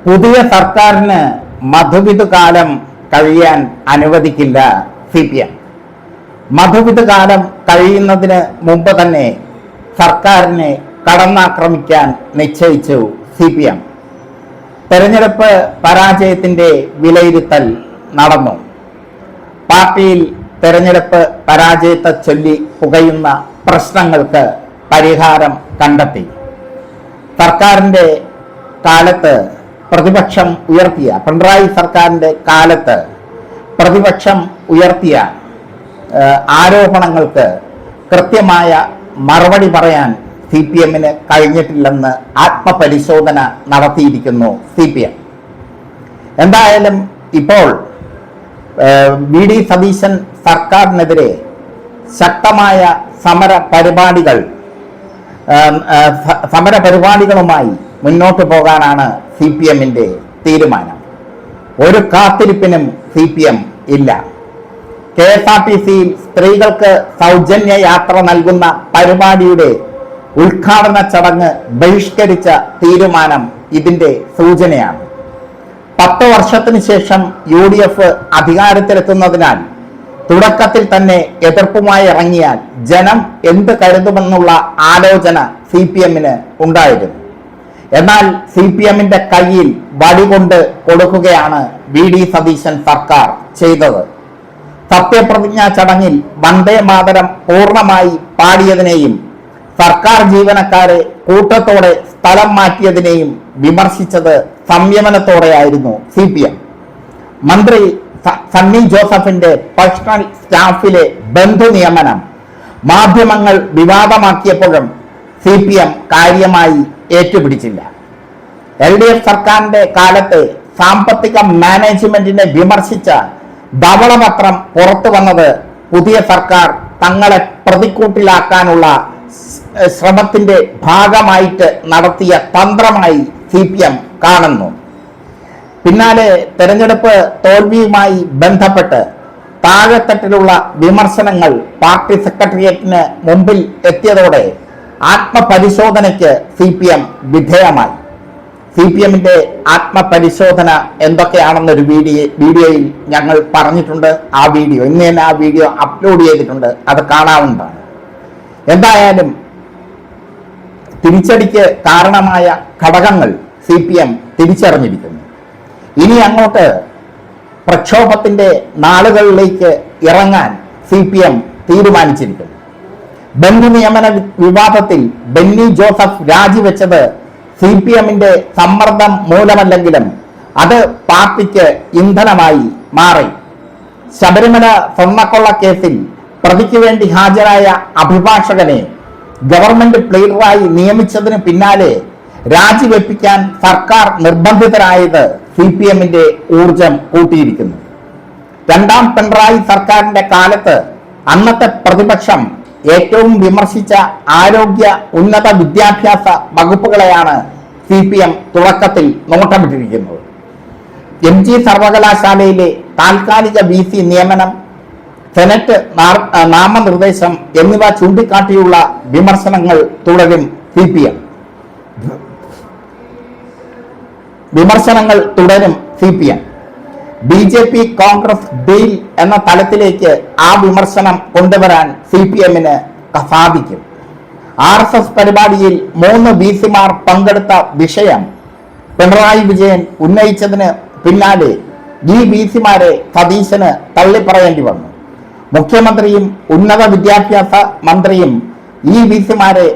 പുതിയ സർക്കാരിന് മധുവിധു കാലം കഴിയാൻ അനുവദിക്കില്ല CPM. മധുവിധു കാലം കഴിയുന്നതിന് മുമ്പ് തന്നെ സർക്കാരിനെ കടന്നാക്രമിക്കാൻ നിശ്ചയിച്ചു CPM. തെരഞ്ഞെടുപ്പ് പരാജയത്തിന്റെ വിലയിരുത്തൽ നടന്നു. പാർട്ടിയിൽ തെരഞ്ഞെടുപ്പ് പരാജയത്തെ ചൊല്ലി പുകയുന്ന പ്രശ്നങ്ങൾക്ക് പരിഹാരം കണ്ടെത്തി. സർക്കാരിന്റെ കാലത്ത് പ്രതിപക്ഷം ഉയർത്തിയ പിണറായി സർക്കാരിന്റെ കാലത്ത് പ്രതിപക്ഷം ഉയർത്തിയ ആരോപണങ്ങൾക്ക് കൃത്യമായ മറുപടി പറയാൻ CPM-ന് കഴിഞ്ഞിട്ടില്ലെന്ന് ആത്മപരിശോധന നടത്തിയിരിക്കുന്നു CPM. എന്തായാലും ഇപ്പോൾ VD സതീശൻ സർക്കാരിനെതിരെ ശക്തമായ സമര പരിപാടികളുമായി മുന്നോട്ട് പോകാനാണ് CPM-ന്റെ തീരുമാനം. ഒരു കാത്തിരിപ്പിനും CPM ഇല്ല. KSRTC-യിൽ സ്ത്രീകൾക്ക് സൗജന്യ യാത്ര നൽകുന്ന പരിപാടിയുടെ ഉദ്ഘാടന ചടങ്ങ് ബഹിഷ്കരിച്ച തീരുമാനം ഇതിന്റെ സൂചനയാണ്. 10 വർഷത്തിന് ശേഷം UDF അധികാരത്തിലെത്തുന്നതിനാൽ തുടക്കത്തിൽ തന്നെ എതിർപ്പുമായി ഇറങ്ങിയാൽ ജനം എന്ത് കരുതുമെന്നുള്ള ആലോചന CPM-ന് ഉണ്ടായിരുന്നു. എന്നാൽ CPM-ന്റെ കയ്യിൽ വടികൊണ്ട് കൊടുക്കുകയാണ് VD സതീശൻ സർക്കാർ ചെയ്തത്. സത്യപ്രതിജ്ഞാ ചടങ്ങിൽ വന്ദേ മാതരം പൂർണ്ണമായി പാടിയതിനെയും സർക്കാർ ജീവനക്കാരെ കൂട്ടത്തോടെ സ്ഥലം മാറ്റിയതിനെയും വിമർശിച്ചത് സംയമനത്തോടെയായിരുന്നു CPM. മന്ത്രി സണ്ണി ജോസഫിന്റെ പേഴ്സണൽ സ്റ്റാഫിലെ ബന്ധു നിയമനം മാധ്യമങ്ങൾ വിവാദമാക്കിയപ്പോഴും CPM കാര്യമായി ഏറ്റുപിടിച്ചില്ല. LDF സർക്കാരിന്റെ കാലത്തെ സാമ്പത്തിക മാനേജ്മെന്റിനെ വിമർശിച്ച ധവളപത്രം പുറത്തു വന്നത് പുതിയ സർക്കാർ തങ്ങളെ പ്രതിക്കൂട്ടിലാക്കാനുള്ള ശ്രമത്തിന്റെ ഭാഗമായിട്ട് നടത്തിയ തന്ത്രമായി CPM കാണുന്നു. പിന്നാലെ തെരഞ്ഞെടുപ്പ് തോൽവിയുമായി ബന്ധപ്പെട്ട് താഴെത്തട്ടിലുള്ള വിമർശനങ്ങൾ പാർട്ടി സെക്രട്ടേറിയറ്റിന് മുമ്പിൽ എത്തിയതോടെ ആത്മപരിശോധനയ്ക്ക് CPM വിധേയമായി. CPM-ന്റെ ആത്മപരിശോധന എന്തൊക്കെയാണെന്നൊരു വീഡിയോയിൽ ഞങ്ങൾ പറഞ്ഞിട്ടുണ്ട്. ആ വീഡിയോ ഇന്ന് തന്നെ അപ്ലോഡ് ചെയ്തിട്ടുണ്ട്, അത് കാണാവുന്നതാണ്. എന്തായാലും തിരിച്ചടിക്ക് കാരണമായ ഘടകങ്ങൾ CPM തിരിച്ചറിഞ്ഞിരിക്കുന്നു. ഇനി അങ്ങോട്ട് പ്രക്ഷോഭത്തിന്റെ നാളുകളിലേക്ക് ഇറങ്ങാൻ CPM തീരുമാനിച്ചിരിക്കുന്നു. ബന്ധു നിയമന വിവാദത്തിൽ ബെന്നി ജോസഫ് രാജിവെച്ചത് CPM-ന്റെ സമ്മർദ്ദം മൂലമല്ലെങ്കിലും അത് പാർട്ടിക്ക് ഇന്ധനമായി മാറി. ശബരിമല സ്വർണ്ണക്കൊള്ള കേസിൽ പ്രതിക്ക് വേണ്ടി ഹാജരായ അഭിഭാഷകനെ ഗവൺമെന്റ് പ്ലീഡറായി നിയമിച്ചതിന് പിന്നാലെ രാജിവെപ്പിക്കാൻ സർക്കാർ നിർബന്ധിതരായത് CPM-ന്റെ ഊർജം കൂട്ടിയിരിക്കുന്നു. രണ്ടാം പിണറായി സർക്കാരിന്റെ കാലത്ത് അന്നത്തെ പ്രതിപക്ഷം ഏറ്റവും വിമർശിച്ച ആരോഗ്യ ഉന്നത വിദ്യാഭ്യാസ വകുപ്പുകളെയാണ് CPM തുടക്കത്തിൽ നോട്ടമിട്ടിരിക്കുന്നത്. MG സർവകലാശാലയിലെ താൽക്കാലിക VC നിയമനം, സെനറ്റ് നാമനിർദ്ദേശം എന്നിവ ചൂണ്ടിക്കാട്ടിയുള്ള വിമർശനങ്ങൾ തുടരും. CPM BJP കോൺഗ്രസ് ഡീൽ എന്ന തലത്തിലേക്ക് ആ വിമർശനം കൊണ്ടുവരാൻ CPM-ന് സാധിക്കും. RSS പരിപാടിയിൽ 3 VC-മാർ പങ്കെടുത്ത വിഷയം പിണറായി വിജയൻ ഉന്നയിച്ചതിന് പിന്നാലെ ഈ VC-മാരെ സതീശന് തള്ളിപ്പറയേണ്ടി വന്നു. മുഖ്യമന്ത്രിയും ഉന്നത വിദ്യാഭ്യാസ മന്ത്രിയും ഈ VC-മാരെ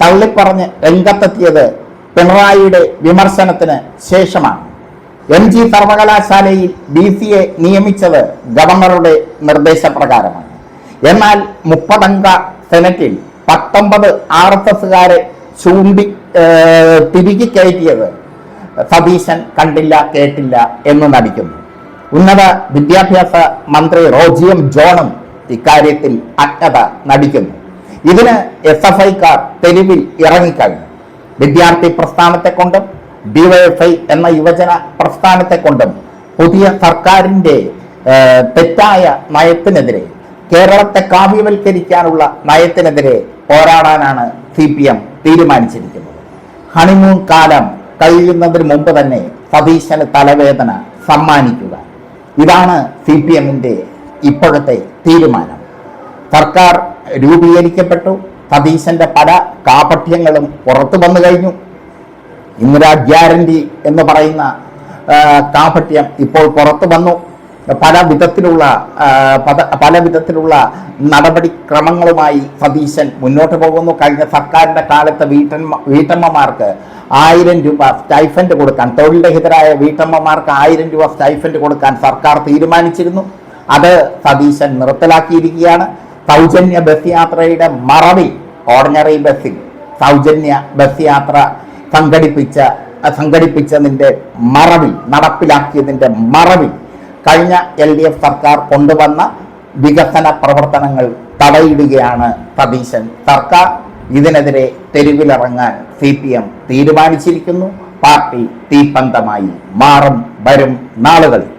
തള്ളിപ്പറഞ്ഞ് രംഗത്തെത്തിയത് പിണറായിയുടെ വിമർശനത്തിന് ശേഷമാണ്. MG സർവകലാശാലയിൽ VC-യെ നിയമിച്ചത് ഗവർണറുടെ നിർദ്ദേശപ്രകാരമാണ്. എന്നാൽ 30 അംഗ സെനറ്റിൽ 19 RSS-കാരെ തിരികെ കയറ്റിയത് സതീശൻ കണ്ടില്ല കേട്ടില്ല എന്ന് നടിക്കുന്നു. ഉന്നത വിദ്യാഭ്യാസ മന്ത്രി റോജി എം ജോണും ഇക്കാര്യത്തിൽ അജ്ഞത നടിക്കുന്നു. ഇതിന് SFI-ക്കാർ തെരുവിൽ ഇറങ്ങിക്കഴിഞ്ഞു. വിദ്യാർത്ഥി പ്രസ്ഥാനത്തെ കൊണ്ടും DYFI എന്ന യുവജന പ്രസ്ഥാനത്തെ കൊണ്ടും പുതിയ സർക്കാരിന്റെ തെറ്റായ നയത്തിനെതിരെ, കേരളത്തെ കാവ്യവൽക്കരിക്കാനുള്ള നയത്തിനെതിരെ പോരാടാനാണ് CPM തീരുമാനിച്ചിരിക്കുന്നത്. ഹണിമൂൺ കാലം കഴിയുന്നതിന് മുമ്പ് തന്നെ സതീശന് തലവേദന സമ്മാനിക്കുക. ഇതാണ് CPM-ന്റെ ഇപ്പോഴത്തെ തീരുമാനം. സർക്കാർ രൂപീകരിക്കപ്പെട്ടു. സതീശന്റെ പല കാപട്യങ്ങളും പുറത്തു വന്നു കഴിഞ്ഞു. ഇന്ദിരാ ഗ്യാരണ്ടി എന്ന് പറയുന്ന കാപട്യം ഇപ്പോൾ പുറത്തു വന്നു. പല വിധത്തിലുള്ള നടപടിക്രമങ്ങളുമായി സതീശൻ മുന്നോട്ട് പോകുന്നു. കഴിഞ്ഞ സർക്കാരിന്റെ കാലത്ത് വീട്ടമ്മമാർക്ക് 1000 രൂപ സ്റ്റൈഫൻഡ് കൊടുക്കാൻ, തൊഴിൽരഹിതരായ വീട്ടമ്മമാർക്ക് 1000 രൂപ സ്റ്റൈഫൻഡ് കൊടുക്കാൻ സർക്കാർ തീരുമാനിച്ചിരുന്നു. അത് സതീശൻ നിർത്തലാക്കിയിരിക്കുകയാണ്. സൗജന്യ ബസ് യാത്രയുടെ മറവിൽ, ഓർഡിനറി ബസ്സിൽ സൗജന്യ ബസ് യാത്ര സംഘടിപ്പിച്ചതിൻ്റെ മറവിൽ, നടപ്പിലാക്കിയതിൻ്റെ മറവിൽ കഴിഞ്ഞ LDF സർക്കാർ കൊണ്ടുവന്ന വികസന പ്രവർത്തനങ്ങൾ തടയിടുകയാണ് സതീശൻ സർക്കാർ. ഇതിനെതിരെ തെരുവിലിറങ്ങാൻ CPM തീരുമാനിച്ചിരിക്കുന്നു. പാർട്ടി തീപ്പന്തമായി മാറും വരും നാളുകളിൽ.